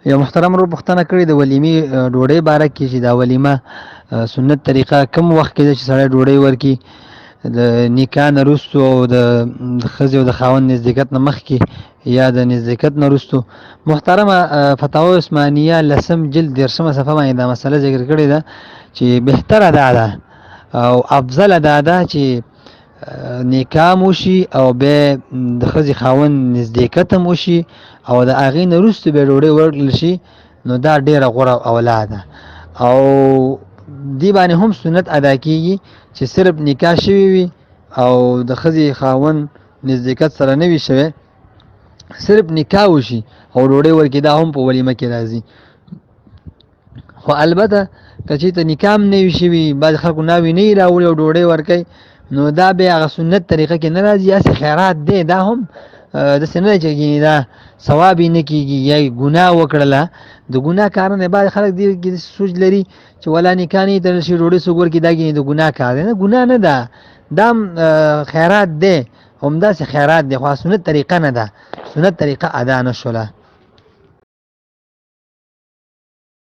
یو محترم ورور پوښتنه کړې د ولیمې ډوډۍ باره کې چې دا ولیمه سنت طریقه کوم وخت کې ده چې سړی ډوډۍ ورکړي د نکاح نه وروستو او د ښځې او د خاوند نزدېکت نه مخکې یا د نزدېکت نه وروستو. محترمه فتاوا عثمانیه لسم جلد 13مه صفحه باندې دا مسله ذکر کړې ده چې بهتره دا ده او افضل دا ده چې نکاح هم وشي او بیا د ښځې خاوند نزدېکت هم وشي او د هغې نه وروسته بیا ډوډۍ ورکړل شي، نو دا ډېره غوره اوله ده. او دې باندې هم سنت ادا کېږي چې صرف نکاح شوی وي او د ښځې خاوند نزدېکت سره نه وي شوی، صرف نکاح وشي او ډوډۍ ورکړي، دا هم په ولیمه کې راځي. خو البته که چېرته نکاح هم نه وي شوي، بعضې خلکو ناوې نه وي راوړي او ډوډۍ ورکوي، نو دا بیا هغه سنت طریقه کې نه راځي، هسې خیرات دی. دا هم داسې نه ده چې دا ثواب یې نه کېږي یا یې ګناه وکړله. د ګناه کارونه دی، بعضې خلک دې کې سوچ لري چې ولا نکاح نه یې تړل شي ډوډۍ څوک ورکړي، دا د ګناه کار دی. نه، ګناه نه ده، دا هم خیرات دی، همداسې خیرات دی، خو سنت طریقه نه ده، سنت طریقه ادا نه شوله.